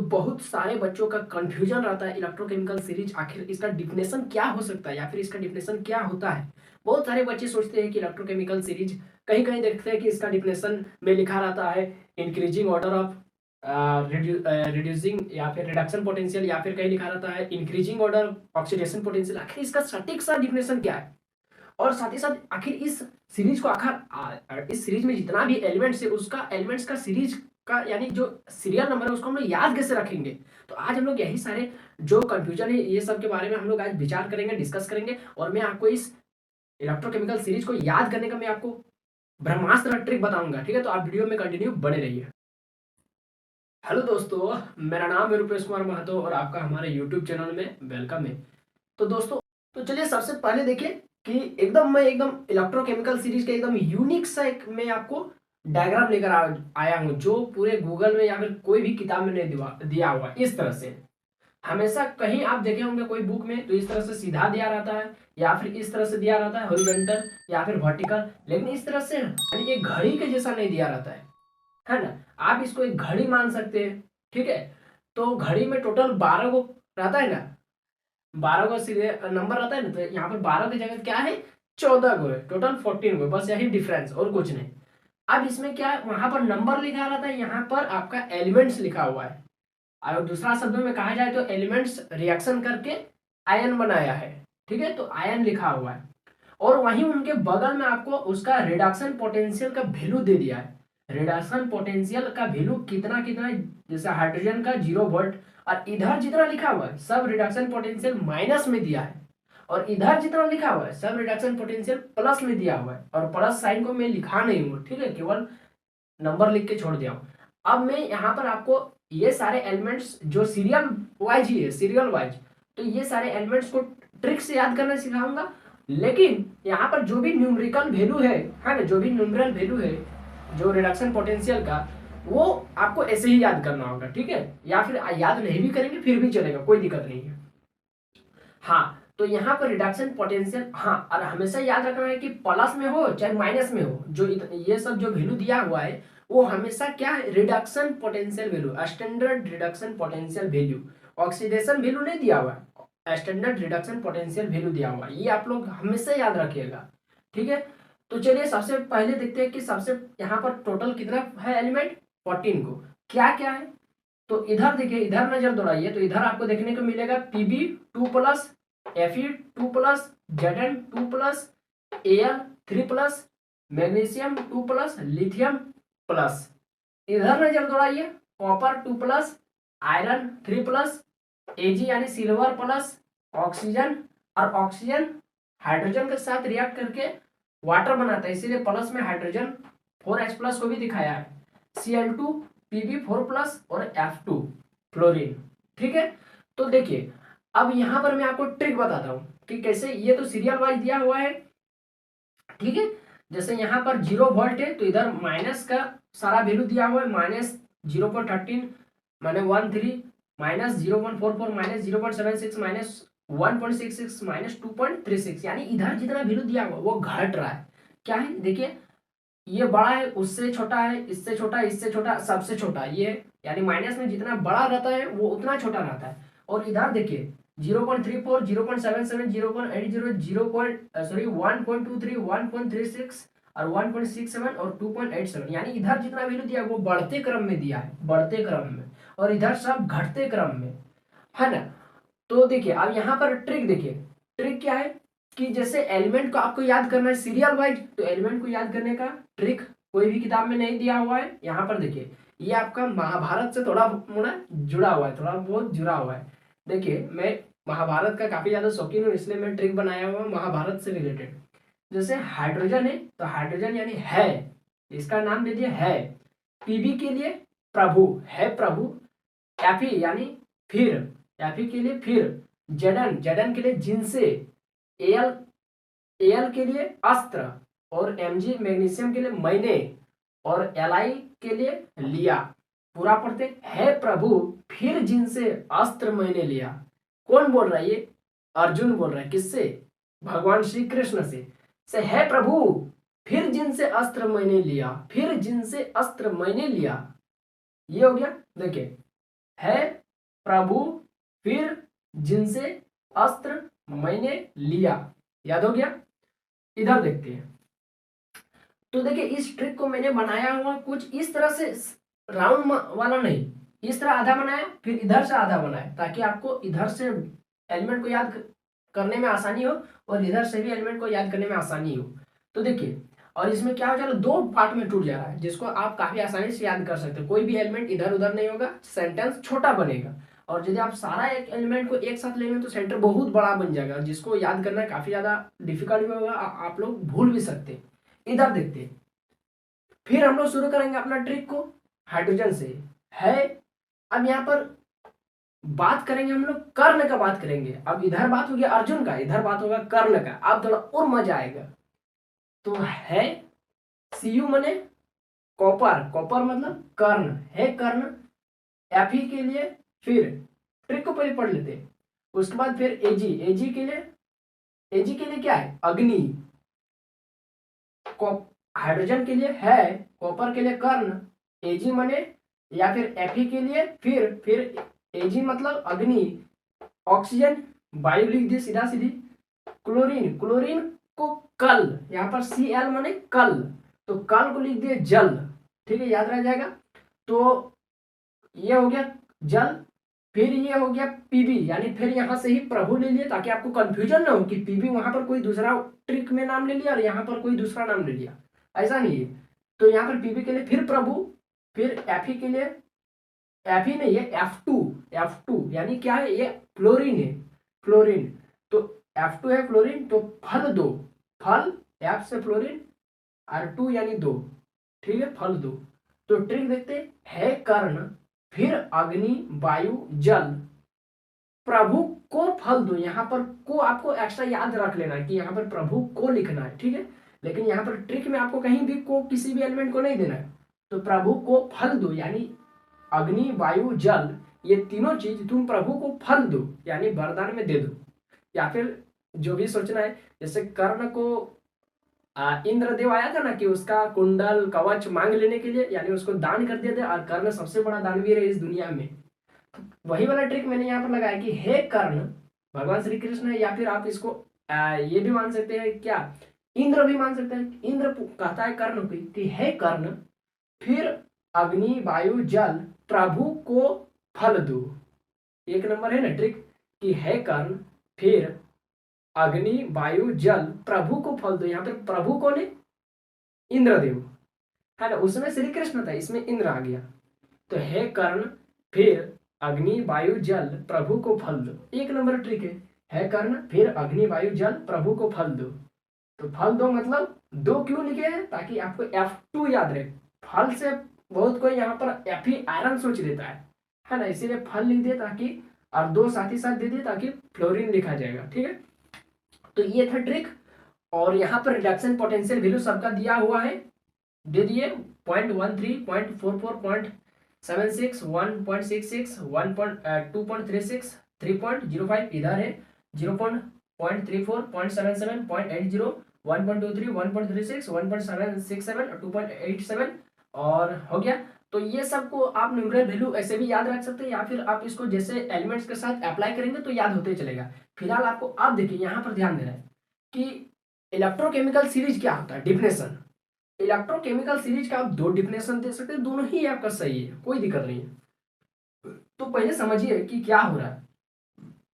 बहुत सारे बच्चों का कंफ्यूजन रहता है इलेक्ट्रोकेमिकल सीरीज आखिर इसका डिफिनेशन क्या हो सकता है या फिर इसका डिफिनेशन क्या होता है। बहुत सारे बच्चे सोचते हैं कि इलेक्ट्रोकेमिकल सीरीज कहीं कहीं देखते हैं कि इसका डिफिनेशन में लिखा रहता है इंक्रीजिंग ऑर्डर ऑफ रिड्यूसिंग या फिर रिडक्शन पोटेंशियल या फिर कहीं लिखा रहता है इंक्रीजिंग ऑर्डर ऑक्सीडेशन पोटेंशियल। आखिर इसका सटीक सा डिफिनेशन क्या है और साथ ही साथ आखिर इस सीरीज को आखिर इस सीरीज में जितना भी एलिमेंट्स है उसका एलिमेंट्स का सीरीज का यानी जो सीरियल नंबर है उसको हम लोग याद कैसे रखेंगे। तो आज हम लोग यही सारे जो कंफ्यूजन है ये सब के बारे में हम लोग आज विचार करेंगे, डिस्कस करेंगे और मैं आपको इस इलेक्ट्रोकेमिकल सीरीज को याद करने का मैं आपको ब्रह्मास्त्र ट्रिक बताऊंगा। ठीक है, तो आप वीडियो में कंटिन्यू बने रहिए। हेलो दोस्तों, मेरा नाम है रूपेश कुमार महतो और आपका हमारे यूट्यूब चैनल में वेलकम है। तो दोस्तों, तो चलिए सबसे पहले देखिए कि मैं एकदम इलेक्ट्रोकेमिकल सीरीज के एकदम यूनिक सा एक मैं आपको डायग्राम लेकर आया हूँ जो पूरे गूगल में या फिर कोई भी किताब में नहीं दिया हुआ। इस तरह से हमेशा कहीं आप देखे होंगे कोई बुक में तो इस तरह से सीधा दिया रहता है या फिर इस तरह से दिया रहता है हॉरिजॉन्टल या फिर वर्टिकल, लेकिन इस तरह से यानी ये घड़ी के जैसा नहीं दिया रहता है ना। आप इसको एक घड़ी मान सकते हैं। ठीक है, तो घड़ी में टोटल 12 को रहता है ना, 12 को सीधे नंबर रहता है ना, तो यहाँ पर 12 की जगह क्या है 14 को है, टोटल 14 को, बस यही डिफरेंस और कुछ नहीं। अब इसमें क्या है, वहां पर नंबर लिखा रहता है, यहाँ पर आपका एलिमेंट्स लिखा हुआ है। और दूसरा शब्दों में कहा जाए तो एलिमेंट्स रिएक्शन करके आयन बनाया है। ठीक है, तो आयन लिखा हुआ है और वहीं उनके बगल में आपको उसका रिडक्शन पोटेंशियल का वैल्यू दे दिया है। रिडक्शन पोटेंशियल का वैल्यू कितना कितना है, जैसे हाइड्रोजन का 0 वोल्ट और इधर जितना लिखा हुआ है सब रिडक्शन पोटेंशियल माइनस में दिया है और इधर जितना लिखा हुआ है सब रिडक्शन पोटेंशियल प्लस में दिया हुआ है और प्लस साइन को मैं लिखा नहीं हूँ। ठीक है, केवल नंबर लिख के छोड़ दिया हूँ। अब मैं यहाँ पर आपको ये सारे एलिमेंट्स जो सीरियल वाइज ही है, सीरियल वाइज, तो ये सारे एलिमेंट्स को ट्रिक से याद करना सिखाऊंगा। लेकिन यहाँ पर जो भी न्यूमेरिकल वैल्यू है ना, जो भी न्यूमेरल वैल्यू है जो रिडक्शन पोटेंशियल का, वो आपको ऐसे ही याद करना होगा। ठीक है, या फिर याद नहीं भी करेंगे फिर भी चलेगा, कोई दिक्कत नहीं है। हाँ, तो यहाँ पर रिडक्शन पोटेंशियल, हाँ, और हमेशा याद रखना है कि प्लस में हो चाहे माइनस में हो, जो ये सब जो वैल्यू दिया हुआ है वो हमेशा क्या है, reduction potential value, standard reduction potential value, oxidation value नहीं दिया हुआ है, स्टैंडर्ड रिडक्शन पोटेंशियल वैल्यू दिया हुआ है। ये आप लोग हमेशा याद रखिएगा। ठीक है, तो चलिए सबसे पहले देखते हैं कि सबसे यहाँ पर टोटल कितना है एलिमेंट, 14 को। क्या क्या है, तो इधर देखिए, इधर नजर दौड़ाइए तो इधर आपको देखने को मिलेगा Pb2+, Fe2+, Zn2+, Al3+, magnesium 2+, lithium+. इधर नजर दौड़ाइए, कॉपर 2+, आयरन 3+, Ag यानी सिल्वर+, ऑक्सीजन, और ऑक्सीजन हाइड्रोजन के साथ रिएक्ट करके वाटर बनाता है, इसीलिए प्लस में हाइड्रोजन 4H+ को भी दिखाया है, Cl2, Pb4+ और F2 फ्लोरीन। ठीक है, तो देखिए अब यहां पर मैं आपको ट्रिक बताता हूं कि कैसे, ये तो सीरियल वाइज दिया हुआ है। ठीक है, जैसे यहाँ पर 0 वोल्ट है तो इधर माइनस का सारा वैल्यू दिया हुआ है, -0.13, -13, -0.44, -0.76, -1.66, -2.36, यानी इधर जितना वैल्यू दिया हुआ है वो घट रहा है। क्या है देखिए, ये बड़ा है, उससे छोटा है, इससे छोटा, इससे छोटा, सबसे छोटा ये, यानी माइनस में जितना बड़ा रहता है वो उतना छोटा रहता है। और इधर देखिए 0.34, 0.77, 0.80, 1.23, 1.36 और 1.67 और 2.87, यानी इधर जितना वैल्यू दिया है वो बढ़ते क्रम में दिया है, बढ़ते क्रम में, और इधर सब घटते क्रम में, है ना। तो देखिए अब यहाँ पर ट्रिक देखिए, ट्रिक क्या है कि जैसे एलिमेंट को आपको याद करना है सीरियल वाइज, तो एलिमेंट को याद करने का ट्रिक कोई भी किताब में नहीं दिया हुआ है। यहाँ पर देखिए ये आपका महाभारत से थोड़ा मोड़ा जुड़ा हुआ है, थोड़ा बहुत जुड़ा हुआ है। देखिए मैं महाभारत का काफी ज्यादा शौकीन हूँ, इसलिए मैं ट्रिक बनाया हुआ महाभारत से रिलेटेड। जैसे हाइड्रोजन है तो हाइड्रोजन यानी है, इसका नाम दे दिया है। पीबी के लिए प्रभु है, प्रभु। एफी यानी फिर, एफी के लिए फिर। जडन, जडन के लिए जिनसे। एल, एल के लिए अस्त्र, और एमजी मैग्नीशियम के लिए मैंने, और एलआई के लिए लिया। पूरा पढ़ते है, प्रभु फिर जिनसे अस्त्र मैंने लिया। कौन बोल रहा है ये, अर्जुन बोल रहा है, किससे, भगवान श्री कृष्ण से है प्रभु फिर जिनसे अस्त्र मैंने लिया, फिर जिनसे अस्त्र मैंने लिया। ये हो गया। देखिए है प्रभु, फिर जिनसे अस्त्र मैंने लिया। याद हो गया। इधर देखते हैं। तो देखिए इस ट्रिक को मैंने बनाया हुआ कुछ इस तरह से, राउंड वाला नहीं, इस तरह आधा बनाया फिर इधर से आधा बनाया, ताकि आपको इधर से एलिमेंट को याद करने में आसानी हो और इधर से भी एलिमेंट को याद करने में आसानी हो। तो देखिए, और इसमें क्या हो जा रहा है, दो पार्ट में टूट जा रहा है, जिसको आप काफी आसानी से याद कर सकते हो। कोई भी एलिमेंट इधर उधर नहीं होगा, सेंटेंस छोटा बनेगा। और यदि आप सारा एक एलिमेंट को एक साथ लेंगे तो सेंटर बहुत बड़ा बन जाएगा, जिसको याद करना काफी ज्यादा डिफिकल्ट भी होगा, आप लोग भूल भी सकते हैं। इधर देखते हैं। फिर हम लोग शुरू करेंगे अपना ट्रिक को हाइड्रोजन से। है, अब यहाँ पर बात करेंगे हम लोग कर्ण का, बात करेंगे। अब इधर बात होगी अर्जुन का, इधर बात होगा कर्ण का। अब थोड़ा और मजा आएगा। तो है सीयू मने कॉपर, कॉपर मतलब कर्ण, है कर्ण। एफी के लिए, फिर ट्रिक को पहले पढ़ लेते हैं, उसके बाद फिर एजी, एजी के लिए, एजी के लिए क्या है, अग्नि। हाइड्रोजन के लिए है, कॉपर के लिए कर्ण, एजी मने, या फिर एफी के लिए फिर एजी मतलब अग्नि, ऑक्सीजन वायु लिख दिए सीधा सीधी। क्लोरीन, क्लोरीन को कल, यहाँ पर सी एल माने कल, तो कल को लिख दिए जल। ठीक है, याद रह जाएगा। तो ये हो गया जल। फिर ये हो गया पीबी, यानी फिर यहां से ही प्रभु ले लिए, ताकि आपको कंफ्यूजन ना हो कि पीबी वहां पर कोई दूसरा ट्रिक में नाम ले लिया और यहाँ पर कोई दूसरा नाम ले लिया, ऐसा नहीं है। तो यहाँ पर पीबी के लिए फिर प्रभु, फिर एफी के लिए, एफी नहीं है F2, F2 यानी क्या है, ये फ्लोरीन है, फ्लोरीन। तो F2 है फ्लोरीन, तो फल दो, फल F से फ्लोरीन, R2 यानी दो। ठीक है, फल दो। तो ट्रिक देखते है कर्ण, फिर अग्नि वायु जल, प्रभु को फल दो। यहाँ पर को आपको एक्स्ट्रा याद रख लेना है कि यहाँ पर प्रभु को लिखना है। ठीक है, लेकिन यहाँ पर ट्रिक में आपको कहीं भी को किसी भी एलिमेंट को नहीं देना है। तो प्रभु को फल दो, यानी अग्नि वायु जल, ये तीनों चीज तुम प्रभु को फल दो, यानी वरदान में दे दो। या फिर जो भी सोचना है, जैसे कर्ण को इंद्रदेव आया था ना कि उसका कुंडल कवच मांग लेने के लिए, यानी उसको दान कर दिया था, और कर्ण सबसे बड़ा दानवीर है इस दुनिया में। वही वाला ट्रिक मैंने यहाँ पर लगाया कि हे कर्ण भगवान श्री कृष्ण है, या फिर आप इसको ये भी मान सकते हैं, क्या इंद्र भी मान सकते हैं। इंद्र कहता है कर्ण को कि हे कर्ण, फिर अग्नि वायु जल, प्रभु को फल दो। एक नंबर है ना ट्रिक कि है कर्ण, फिर अग्नि वायु जल, प्रभु को फल दो। यहाँ पे प्रभु कौन है, इंद्रदेव है ना, उसमें श्री कृष्ण था, इसमें इंद्र आ गया। तो है कर्ण, फिर अग्नि वायु जल, प्रभु को फल दो। एक नंबर ट्रिक है कर्ण, फिर अग्नि वायु जल, प्रभु को फल दो। तो फल दो मतलब दो क्यों लिखे हैं, ताकि आपको F2 याद रहे। फल से बहुत कोई यहाँ पर Fe आयरन सोच लेता है ना, इसीलिए फल लिख दिए, ताकि और दो साथ ही साथ दे दिए, ताकि फ्लोरीन लिखा जाएगा। ठीक है, तो ये था ट्रिक। और यहाँ पर रिडक्शन पोटेंशियल वैल्यू सबका दिया हुआ है, दे दिए 0.13, 0.44, 0.76, 1.66, 2.36, 3.05, इधर है 0.34, 0.77, 0.80, 1.23, 1.36, 1.767, 2.87, और हो गया। तो ये सब को आप न्यूमरल वैल्यू ऐसे भी याद रख सकते हैं, या फिर आप इसको जैसे एलिमेंट्स के साथ अप्लाई करेंगे तो याद होते चलेगा। फिलहाल आपको आप देखिए यहाँ पर ध्यान देना है कि इलेक्ट्रोकेमिकल सीरीज क्या होता है, डिफिनेशन। इलेक्ट्रोकेमिकल सीरीज का आप दो डिफिनेशन दे सकते हैं, दोनों ही आपका सही है, कोई दिक्कत नहीं है। तो पहले समझिए कि क्या हो रहा है,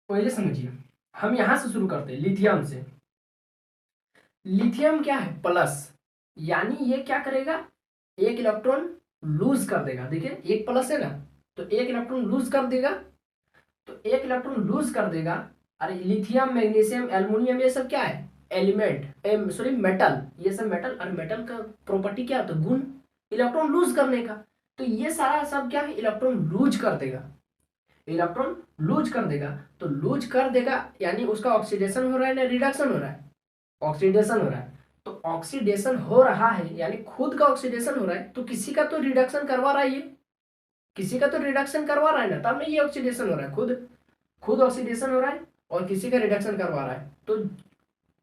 पहले समझिए। हम यहां से शुरू करते हैं लिथियम से। लिथियम क्या है, प्लस, यानी ये क्या करेगा, एक इलेक्ट्रॉन लूज कर देगा। देखिए एक प्लस है ना, तो एक इलेक्ट्रॉन लूज कर देगा, तो एक इलेक्ट्रॉन लूज कर देगा। अरे लिथियम मैग्नीशियम एल्युमिनियम ये सब क्या है, एलिमेंट, सॉरी मेटल, ये सब मेटल। और मेटल का प्रॉपर्टी क्या होता है, गुण इलेक्ट्रॉन लूज करने का। तो ये सारा सब क्या है, इलेक्ट्रॉन लूज कर देगा, इलेक्ट्रॉन लूज कर देगा। तो लूज कर देगा यानी उसका ऑक्सीडेशन हो रहा है ना रिडक्शन हो रहा है, ऑक्सीडेशन हो रहा है। तो ऑक्सीडेशन हो रहा है यानी खुद का ऑक्सीडेशन हो रहा है, तो किसी का तो रिडक्शन करवा रहा है, ये किसी का तो रिडक्शन करवा रहा है ना, तब नहीं ये ऑक्सीडेशन हो रहा है, खुद खुद ऑक्सीडेशन हो रहा है और किसी का रिडक्शन करवा रहा है।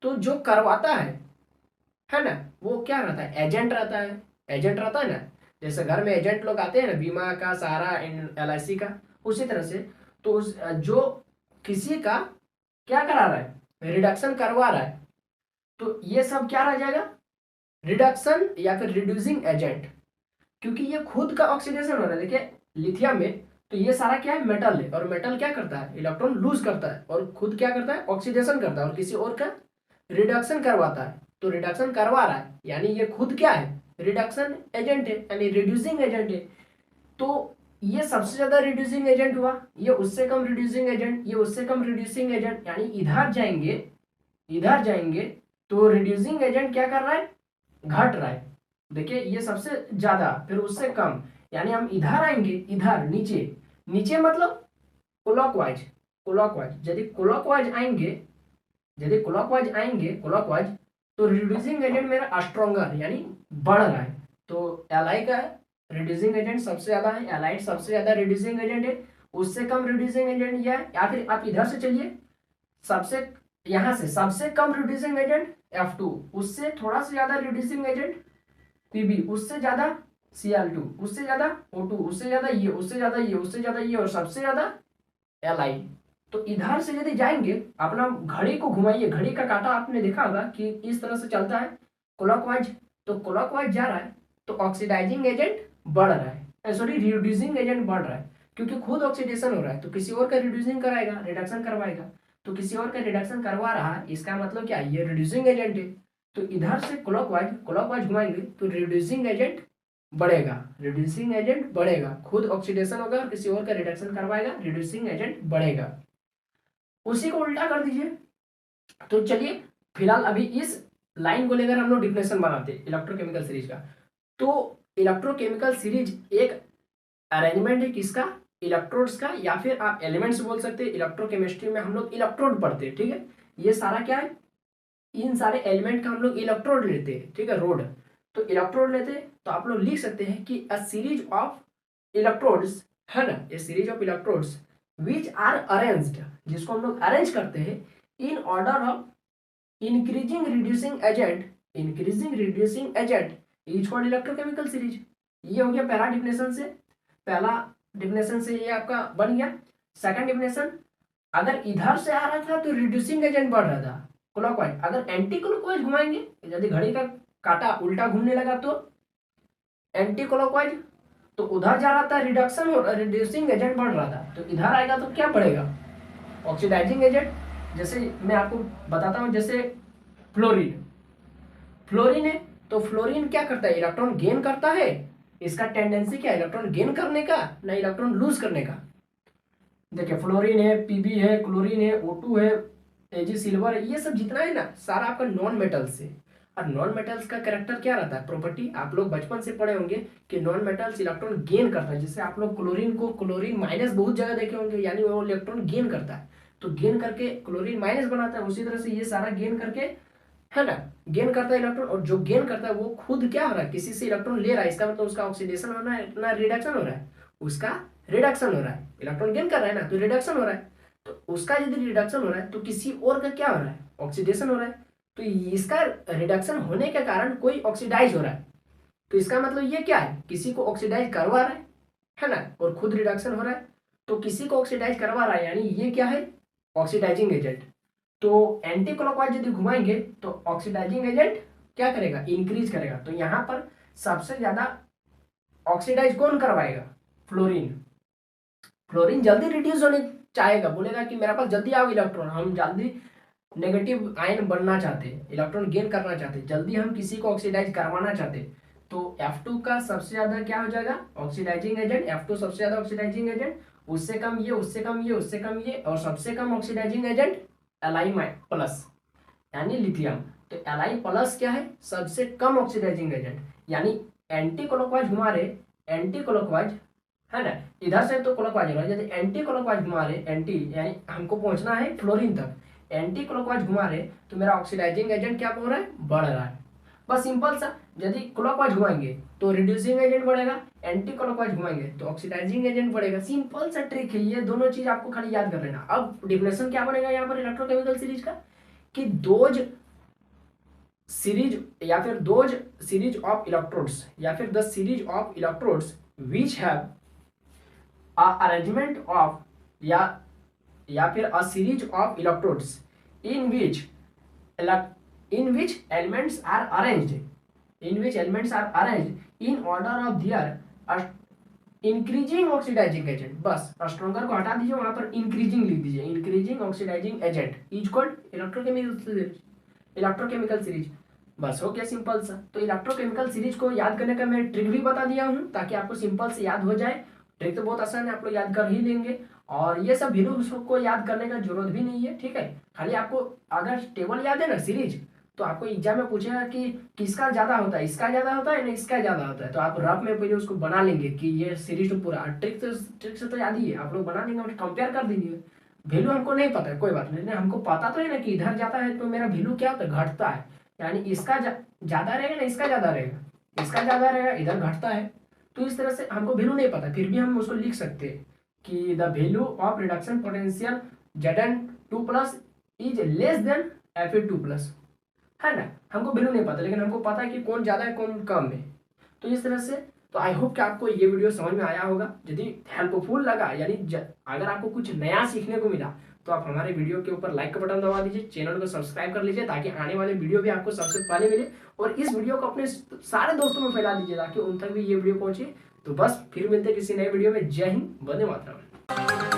तो जो करवाता है ना, वो क्या रहता है, एजेंट रहता है, एजेंट रहता है ना। जैसे घर में एजेंट लोग आते हैं ना, बीमा का, सहारा, LIC का, उसी तरह से तो जो किसी का क्या करा रहा है, रिडक्शन करवा रहा है, तो ये सब क्या रह जाएगा, रिडक्शन या फिर रिड्यूसिंग एजेंट, क्योंकि ये खुद का ऑक्सीडेशन हो रहा है। देखिए लिथियम में तो ये सारा क्या है, मेटल है, और मेटल क्या करता है, इलेक्ट्रॉन लूज करता है और खुद क्या करता है, ऑक्सीडेशन करता है और किसी और का रिडक्शन करवाता है। तो रिडक्शन करवा रहा है यानी ये खुद क्या है, रिडक्शन एजेंट है यानी रिड्यूसिंग एजेंट है। तो ये सबसे ज्यादा रिड्यूसिंग एजेंट हुआ, ये उससे कम रिड्यूसिंग एजेंट, ये उससे कम रिड्यूसिंग एजेंट, यानी इधर जाएंगे तो रिड्यूसिंग एजेंट क्या कर रहा है, घट रहा है। देखिए ये सबसे ज्यादा फिर उससे कम, यानी हम इधर आएंगे, इधर नीचे, नीचे मतलब क्लॉकवाइज, क्लॉकवाइज तो रिड्यूसिंग एजेंट मेरा स्ट्रॉन्गर यानी बढ़ रहा है। तो एलाई का रिड्यूसिंग एजेंट सबसे ज्यादा है, एलाइड सबसे ज्यादा रिड्यूसिंग एजेंट है, उससे कम रिड्यूसिंग एजेंट यह है। या फिर आप इधर से चलिए, सबसे यहां से सबसे कम रिड्यूसिंग एजेंट F2, उससे थोड़ा सा ज्यादा रिड्यूसिंग एजेंट Pb, उससे ज्यादा Cl2, उससे ज्यादा O2, उससे ज्यादा ये, उससे ज्यादा ये, उससे ज्यादा ये, और सबसे ज्यादा Li। तो इधर से यदि जाएंगे, अपना घड़ी को घुमाइए, घड़ी का कांटा आपने देखा होगा कि इस तरह से चलता है क्लॉकवाइज, तो क्लॉकवाइज जा रहा है तो ऑक्सीडाइजिंग एजेंट बढ़ रहा है, सॉरी रिड्यूसिंग एजेंट बढ़ रहा है, क्योंकि खुद ऑक्सीडेशन हो रहा है तो किसी और का रिड्यूसिंग कराएगा, रिडक्शन करवाएगा। तो किसी और का रिडक्शन करवा रहा है, इसका मतलब क्या, ये रिड्यूसिंग एजेंट है। तो इधर से क्लॉकवाइज घुमाएंगे तो रिड्यूसिंग एजेंट बढ़ेगा, खुद ऑक्सीडेशन होगा और किसी और का रिडक्शन करवाएगा, रिड्यूसिंग एजेंट बढ़ेगा। उसी को उल्टा कर दीजिए। तो चलिए फिलहाल अभी इस लाइन को लेकर हम लोग डिफिनेशन बनाते हैं इलेक्ट्रोकेमिकल सीरीज का। तो इलेक्ट्रोकेमिकल सीरीज एक अरेंजमेंट है किसका, इलेक्ट्रोड्स का, या फिर आप एलिमेंट्स बोल सकते हैं। इलेक्ट्रोकेमिस्ट्री में हम लोग इलेक्ट्रोड पढ़ते हैं, ठीक है। ये सारा क्या है, इन सारे एलिमेंट का हम लोग इलेक्ट्रोड लेते हैं, ठीक है, रोड। तो इलेक्ट्रोड लेते हैं तो आप लोग लिख सकते हैं कि अ सीरीज ऑफ इलेक्ट्रोड्स, है ना, a series of electrodes which are arranged, जिसको हम लोग अरेंज करते हैं in order of increasing reducing agent is called electrochemical series. ये हो गया पहला डिफिनेशन से, ये आपका बन गया। सेकंड डिफिनेशन, अगर इधर से आ रहा था तो रिड्यूसिंग एजेंट बढ़ रहा था क्लॉकवाइज, अगर एंटी क्लॉकवाइज घुमाएंगे, यदि घड़ी का कांटा उल्टा घूमने लगा तो एंटी क्लॉकवाइज, तो उधर जा रहा था रिडक्शन हो, रिड्यूसिंग एजेंट बढ़ रहा था, तो इधर आएगा तो क्या बढ़ेगा, ऑक्सीडाइजिंग एजेंट। जैसे मैं आपको बताता हूं, जैसे फ्लोरीन है, तो फ्लोरीन क्या करता है, इलेक्ट्रॉन गेन करता है, इसका टेंडेंसी क्या है, इलेक्ट्रॉन गेन करने का ना इलेक्ट्रॉन लूज करने का। देखिए फ्लोरीन है, पीबी है, क्लोरीन है, O2 है, एजी सिल्वर है, ये सब जितना है ना सारा आपका नॉन मेटल्स है। और नॉन मेटल्स का कैरेक्टर क्या रहता है, प्रॉपर्टी आप लोग बचपन से पढ़े होंगे कि नॉन मेटल्स इलेक्ट्रॉन गेन करता है। जैसे आप लोग क्लोरीन माइनस बहुत जगह देखे होंगे, यानी वो इलेक्ट्रॉन गेन करता है, तो गेन करके क्लोरीन माइनस बनाता है। उसी तरह से ये सारा गेन करके, है ना, गेन करता है इलेक्ट्रॉन, और जो गेन करता है वो खुद क्या हो रहा है, किसी से इलेक्ट्रॉन ले रहा है, इसका मतलब उसका ऑक्सीडेशन होना है ना रिडक्शन हो रहा है, उसका रिडक्शन हो रहा है। इलेक्ट्रॉन गेन कर रहा है ना, तो रिडक्शन हो रहा है, तो उसका यदि रिडक्शन हो रहा है तो किसी और का क्या हो रहा है, ऑक्सीडेशन हो रहा है। तो इसका रिडक्शन होने के कारण कोई ऑक्सीडाइज हो रहा है, तो इसका मतलब ये क्या है, किसी को ऑक्सीडाइज करवा रहा है ना, और खुद रिडक्शन हो रहा है, तो किसी को ऑक्सीडाइज करवा रहा है, यानी ये क्या है, ऑक्सीडाइजिंग एजेंट। तो एंटी क्लॉकवाइज यदि घुमाएंगे तो ऑक्सीडाइजिंग एजेंट क्या करेगा, इंक्रीज करेगा। तो यहां पर सबसे ज्यादा ऑक्सीडाइज कौन करवाएगा, फ्लोरीन जल्दी रिड्यूस होने चाहेगा, बोलेगा कि मेरे पास जल्दी आओ इलेक्ट्रॉन, हम जल्दी नेगेटिव आयन बनना चाहते हैं, इलेक्ट्रॉन गेन करना चाहते हैं, जल्दी हम किसी को ऑक्सीडाइज करवाना चाहते हैं। तो F2 का सबसे ज्यादा क्या हो जाएगा, ऑक्सीडाइजिंग एजेंट, F2 सबसे ज्यादा ऑक्सीडाइजिंग एजेंट, उससे कम ये, उससे कम ये, उससे कम ये, और सबसे कम ऑक्सीडाइजिंग एजेंट Li+, यानी लिथियम। तो Li+ क्या है, सबसे कम ऑक्सीडाइजिंग एजेंट, यानी एंटी क्लॉकवाइज घुमा रहे, एंटी क्लॉकवाइज, है ना, इधर से तो क्लॉकवाइज हो रहा है, यदि एंटी क्लॉकवाइज घुमा रहे, एंटी यानी हमको पहुंचना है फ्लोरीन तक, एंटी क्लॉकवाइज घुमा रहे तो मेरा ऑक्सीडाइजिंग एजेंट क्या हो रहा है, बढ़ रहा है। बस सिंपल सा, यदि क्लॉकवाइज घुमाएंगे तो रिड्यूसिंग एजेंट बढ़ेगा, एंटी क्लॉकवाइज घुमाएंगे तो ऑक्सीडाइजिंग एजेंट बढ़ेगा। सिंपल सा ट्रिक है, ये दोनों चीज आपको खाली याद कर लेना। अब डिफिनेशन क्या बनेगा यहाँ पर इलेक्ट्रोकेमिकल सीरीज का, कि दोज सीरीज या फिर दोज सीरीज ऑफ इलेक्ट्रोड्स या फिर the series of electrodes which have arrangement of या फिर a series of electrodes in which elements are arranged in order of their increasing oxidising agent. बस stronger को हटा दीजिए, वहां पर इंक्रीजिंग लिख दीजिए। Increasing oxidising agent is called electrochemical series. बस हो गया सिंपल सा। तो इलेक्ट्रोकेमिकल सीरीज को याद करने का मैं ट्रिक भी बता दिया हूँ ताकि आपको सिंपल से याद हो जाए। ट्रिक तो बहुत आसान है, आप लोग याद कर ही लेंगे और ये सब वैल्यू को याद करने का जरूरत भी नहीं है, ठीक है। खाली आपको अगर टेबल याद है ना सीरीज, तो आपको एग्जाम में पूछेगा कि किसका ज्यादा होता है, इसका ज्यादा होता है ना इसका ज्यादा होता है, तो आप रफ में पहले उसको बना लेंगे कि ये सीरीज तो पूरा। ट्रिक से तो याद ही है, आप लोग बना लेंगे और कंपेयर कर देंगे। वैल्यू हमको नहीं पता है कोई बात नहीं, हमको पता तो है ना कि इधर जाता है तो मेरा वैल्यू क्या होता है, घटता है। यानी इसका ज्यादा रहेगा ना इसका ज्यादा रहेगा, इसका ज्यादा रहेगा इधर घटता है। तो इस तरह से हमको वैल्यू नहीं पता, फिर भी हम उसको लिख सकते हैं कि the value of reduction potential Zn2+ is less than Fe2+, है ना। हमको वैल्यू नहीं पता लेकिन हमको पता है कि कौन ज्यादा है कौन कम है। तो इस तरह से तो आई होप कि आपको ये वीडियो समझ में आया होगा। यदि हेल्पफुल लगा यानी अगर आपको कुछ नया सीखने को मिला तो आप हमारे वीडियो के ऊपर लाइक का बटन दबा दीजिए, चैनल को सब्सक्राइब कर लीजिए ताकि आने वाले वीडियो भी आपको सबसे पहले मिले। और इस वीडियो को अपने सारे दोस्तों में फैला दीजिए ताकि उन तक भी ये वीडियो पहुंचे। तो बस फिर मिलते हैं किसी नए वीडियो में। जय हिंद, वंदे मातरम।